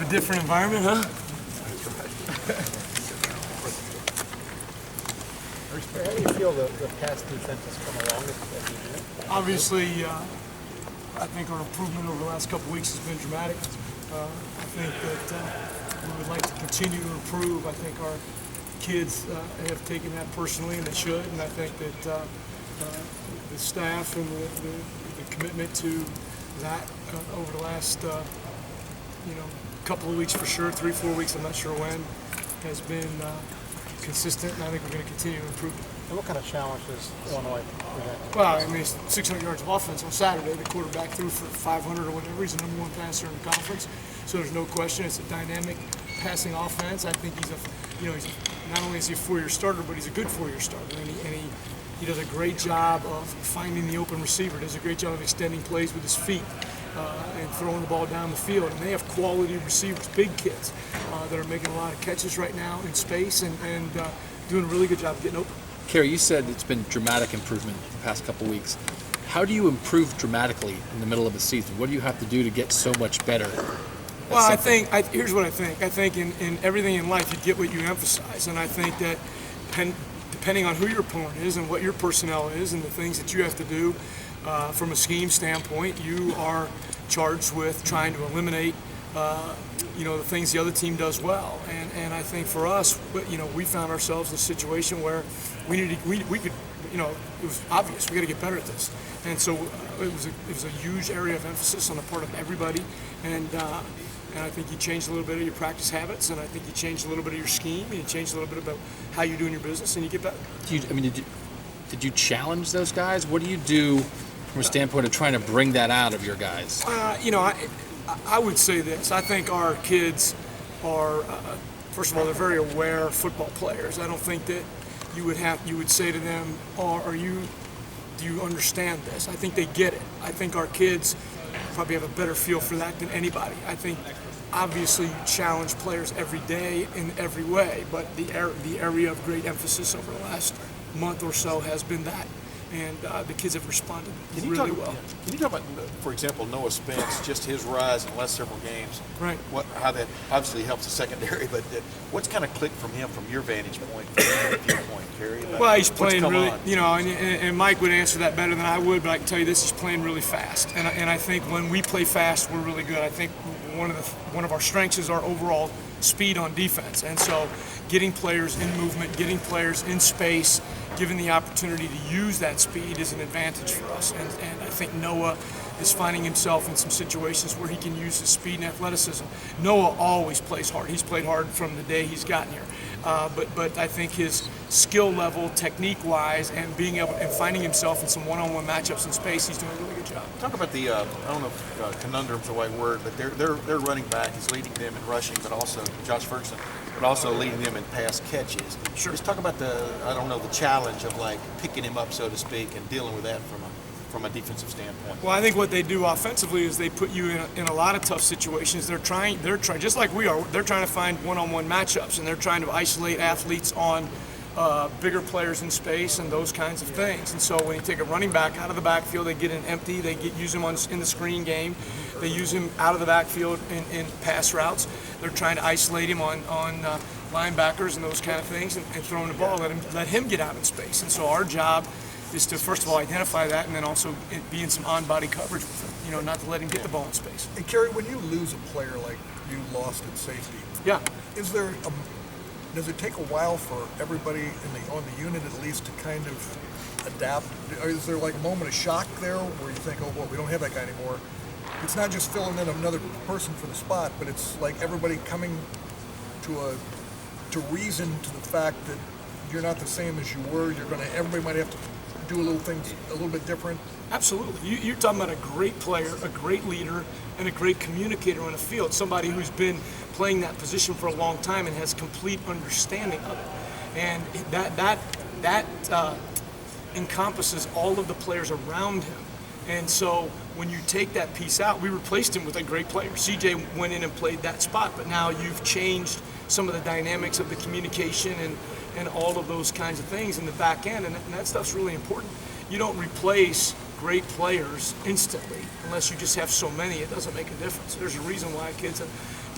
of a different environment, huh? How do you feel the pass defense has come along as a unit? Obviously, I think our improvement over the last couple of weeks has been dramatic. I think that we would like to continue to improve. I think our kids have taken that personally, and they should. And I think that the staff and the commitment to that over the last couple of weeks for sure, 3-4 weeks, I'm not sure when, has been consistent, and I think we're going to continue to improve it. And what kind of challenge does Illinois present? Well, I mean, it's 600 yards of offense on Saturday. The quarterback threw for 500 or whatever. He's the #1 passer in the conference, so there's no question. It's a dynamic passing offense. I think he's not only is he a 4-year starter, but he's a good 4-year starter, and he does a great job of finding the open receiver. Does a great job of extending plays with his feet and throwing the ball down the field. And they have quality receivers, big kids that are making a lot of catches right now in space and doing a really good job of getting open. Kerry, you said it's been dramatic improvement the past couple of weeks. How do you improve dramatically in the middle of a season? What do you have to do to get so much better? Well, here's what I think. I think in everything in life, you get what you emphasize. And I think that depending on who your opponent is and what your personnel is and the things that you have to do from a scheme standpoint, you are charged with trying to eliminate the things the other team does well. And I think for us, we found ourselves in a situation where we could, it was obvious we got to get better at this. And so it was a huge area of emphasis on the part of everybody. And I think you changed a little bit of your practice habits, and I think you changed a little bit of your scheme, and you changed a little bit about how you do in your business, and you get better. Did you challenge those guys? What do you do from a standpoint of trying to bring that out of your guys? I would say this. I think our kids are, first of all, they're very aware football players. I don't think that you would say to them, do you understand this? I think they get it. I think our kids probably have a better feel for that than anybody. I think obviously you challenge players every day in every way, but the area of great emphasis over the last month or so has been that. And the kids have responded really well. Can you talk about, for example, Noah Spence, just his rise in the last several games? Right. How that obviously helps the secondary, but what's kind of clicked from him from your vantage point, from your viewpoint, Kerry? Well, he's playing really, and Mike would answer that better than I would, but I can tell you this: he's playing really fast. And I think when we play fast, we're really good. I think one of our strengths is our overall speed on defense, and so getting players in movement, getting players in space, given the opportunity to use that speed is an advantage for us. And I think Noah is finding himself in some situations where he can use his speed and athleticism. Noah always plays hard. He's played hard from the day he's gotten here. But I think his skill level, technique-wise, and being able and finding himself in some one-on-one matchups in space, he's doing a really good job. Talk about the I don't know if conundrum's the right word, but they're running back. He's leading them in rushing, but also Josh Ferguson, but also leading them in pass catches. Sure. Just talk about the challenge of like picking him up, so to speak, and dealing with that from a defensive standpoint. Well, I think what they do offensively is they put you in a lot of tough situations. They're trying just like we are. They're trying to find one-on-one matchups, and they're trying to isolate athletes on bigger players in space and those kinds of things. And so when you take a running back out of the backfield, they get an empty. They use him in the screen game. They use him out of the backfield in pass routes. They're trying to isolate him on linebackers and those kind of things, and throwing the ball. Let him get out in space. And so our job is to first of all identify that, and then also be in some on-body coverage with him, not to let him get the ball in space. And Kerry, when you lose a player like you lost at safety, yeah, does it take a while for everybody on the unit at least to kind of adapt? Or is there like a moment of shock there where you think, oh, well, we don't have that guy anymore? It's not just filling in another person for the spot, but it's like everybody coming to reason to the fact that you're not the same as you were. Everybody might have to do things a little bit different. Absolutely. You're talking about a great player, a great leader, and a great communicator on the field. Somebody who's been playing that position for a long time and has complete understanding of it. And that encompasses all of the players around him. And so when you take that piece out, we replaced him with a great player. CJ went in and played that spot, but now you've changed some of the dynamics of the communication and all of those kinds of things in the back end, and that stuff's really important. You don't replace great players instantly unless you just have so many. It doesn't make a difference. There's a reason why kids have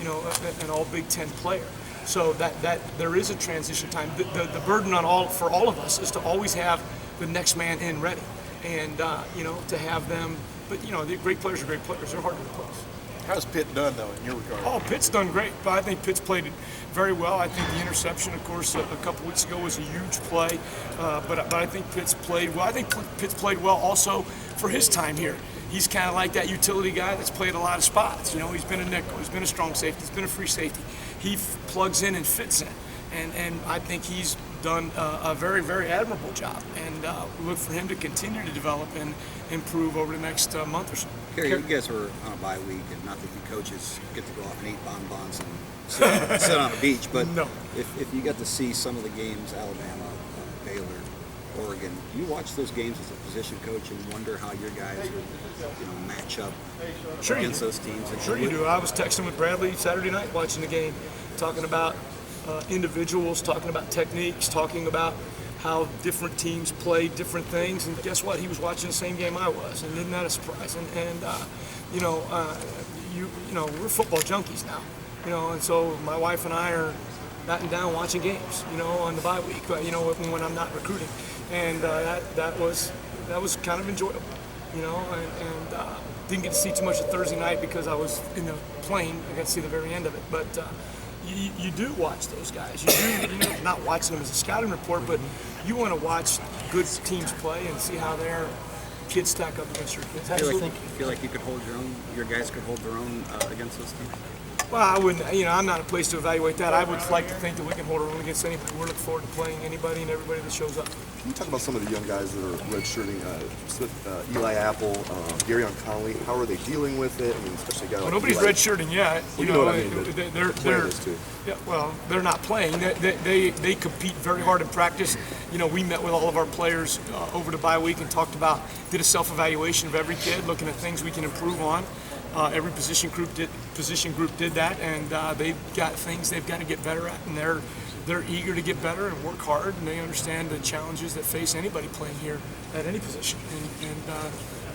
an all Big Ten player. So that there is a transition time. The burden for all of us is to always have the next man in ready, and to have them. But the great players are great players. They're hard to replace. How's Pitt done, though, in your regard? Oh, Pitt's done great, but I think Pitt's played it very well. I think the interception, of course, a couple weeks ago was a huge play, but I think Pitt's played well. I think Pitt's played well also for his time here. He's kind of like that utility guy that's played a lot of spots. He's been a nickel, he's been a strong safety, he's been a free safety. He plugs in and fits in, and I think he's done a very, very admirable job. And we look for him to continue to develop and improve over the next month or so. Kerry, you guys were on a bye week, and not that you coaches get to go off and eat bonbons and sit on a beach, but No. if you got to see some of the games, Alabama, Baylor, Oregon, you watch those games as a position coach and wonder how your guys would, match up Sure you against do. those teams. And Sure you do. I was texting with Bradley Saturday night watching the game, talking about individuals, talking about techniques, talking about how different teams play different things. And guess what? He was watching the same game I was, and isn't that a surprise? And we're football junkies now, and so my wife and I are batting down watching games, on the bye week, when I'm not recruiting, and that was kind of enjoyable, and didn't get to see too much of Thursday night because I was in the plane. I got to see the very end of it, but you do watch those guys. You do, not watching them as a scouting report, but you want to watch good teams play and see how their kids stack up against your kids. Absolutely. feel like you could hold your own. Your guys could hold their own against those teams. Well, I wouldn't. I'm not in a place to evaluate that. I would like to think that we can hold our own against anybody. We're looking forward to playing anybody and everybody that shows up. Can you talk about some of the young guys that are redshirting? Eli Apple, Gary Connolly. How are they dealing with it? I mean, especially a guy like Nobody's Eli. redshirting yet. Well, you know what I mean, but they're playing this too. Yeah, well, they're not playing. They compete very hard in practice. We met with all of our players over the bye week and did a self-evaluation of every kid, looking at things we can improve on. Every position group did that, and they've got things they've got to get better at, and they're eager to get better and work hard, and they understand the challenges that face anybody playing here at any position, and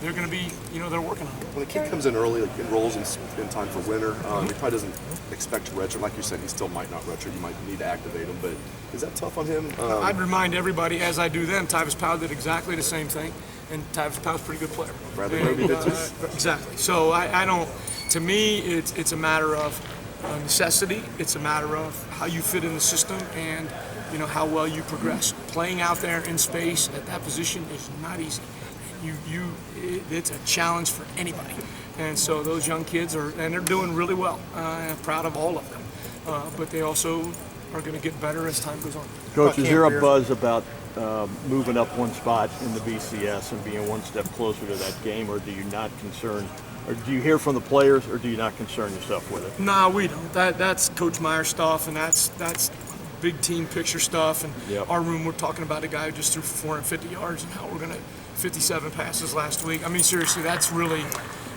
they're going to be, they're working on it. When a kid comes in early, like enrolls in time for winter, he probably doesn't expect to redshirt. Like you said, he still might not redshirt. You might need to activate him, but is that tough on him? I'd remind everybody, as I do them, Tyvis Powell did exactly the same thing, and Tyvis Powell's a pretty good player. Bradley Roby did too. Exactly. So I don't. To me, it's a matter of necessity. It's a matter of how you fit in the system and how well you progress. Playing out there in space at that position is not easy. It's a challenge for anybody. And so those young kids they're doing really well. I'm proud of all of them. But they also are going to get better as time goes on. Coach, is there a buzz about moving up one spot in the BCS and being one step closer to that game, or do you not or do you hear from the players, or do you not concern yourself with it? Nah, we don't. That's Coach Meyer stuff, and that's big team picture stuff. And Yep. Our room, we're talking about a guy who just threw for 450 yards and how we're going to 57 passes last week. I mean, seriously, that's really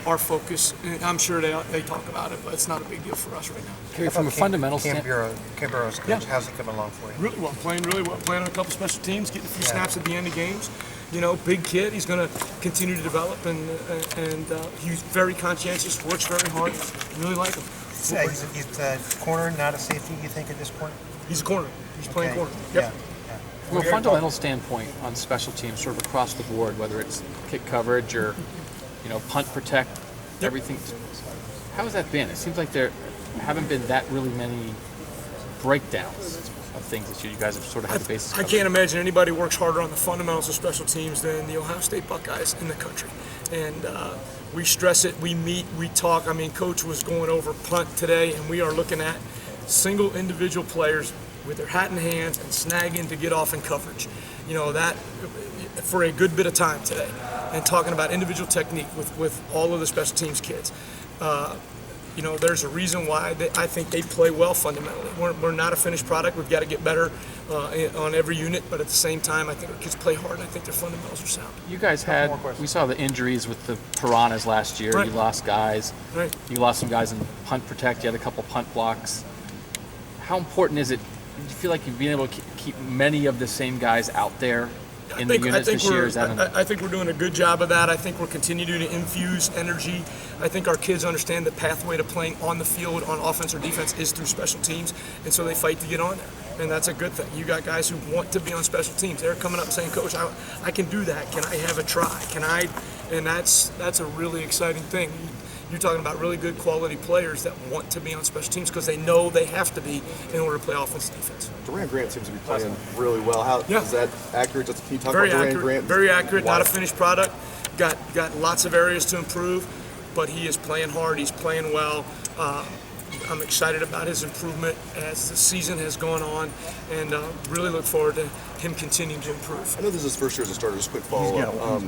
our focus. And I'm sure they talk about it, but it's not a big deal for us right now. Kerry, from a fundamental standpoint, Cam Burrow's coach, Yeah. how's it coming along for you? Really well, playing on a couple special teams, getting a few snaps at the end of games. Big kid. He's going to continue to develop, and he's very conscientious, works very hard. Really like him. He's a corner, not a safety, you think, at this point? He's a corner. He's playing Okay. corner. Yeah. Yep. from a fundamental standpoint on special teams, sort of across the board, whether it's kick coverage or punt protect, everything. How has that been? It seems like there haven't been that really many breakdowns of things that you guys have sort of had the basis I covered. can't imagine anybody works harder on the fundamentals of special teams than the Ohio State Buckeyes in the country. And we stress it, we meet, we talk. I mean, Coach was going over punt today, and we are looking at single individual players with their hat in hand and snagging to get off in coverage. That for a good bit of time today. And talking about individual technique with all of the special teams kids. There's a reason why I think they play well fundamentally. We're not a finished product. We've got to get better on every unit, but at the same time, I think our kids play hard, and I think their fundamentals are sound. You guys we saw the injuries with the Piranhas last year. Right. You lost guys. Right. You lost some guys in punt protect. You had a couple punt blocks. How important is it? Do you feel like you've been able to keep many of the same guys out there in the units this year? Is that I think we're doing a good job of that. I think we're continuing to infuse energy. I think our kids understand the pathway to playing on the field on offense or defense is through special teams, and so they fight to get on there. And that's a good thing. You got guys who want to be on special teams. They're coming up saying, Coach, I can do that. Can I have a try? Can I? And that's a really exciting thing. You're talking about really good quality players that want to be on special teams because they know they have to be in order to play offense and defense. Durant Grant seems to be playing really well. How Yeah. is that accurate? Can you talk Very about Durant accurate. Grant? Very accurate. Why? Not a finished product. Got lots of areas to improve, but he is playing hard. He's playing well. I'm excited about his improvement as the season has gone on, and really look forward to him continuing to improve. I know this is his first year as a starter. Just quick follow up.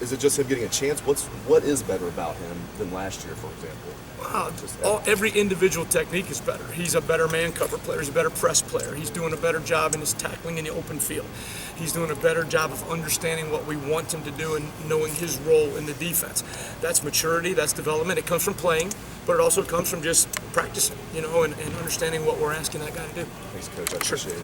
Is it just him getting a chance? What is better about him than last year, for example? Every individual technique is better. He's a better man cover player. He's a better press player. He's doing a better job in his tackling in the open field. He's doing a better job of understanding what we want him to do and knowing his role in the defense. That's maturity. That's development. It comes from playing, but it also comes from just practicing, and understanding what we're asking that guy to do. Thanks, Coach. I appreciate it.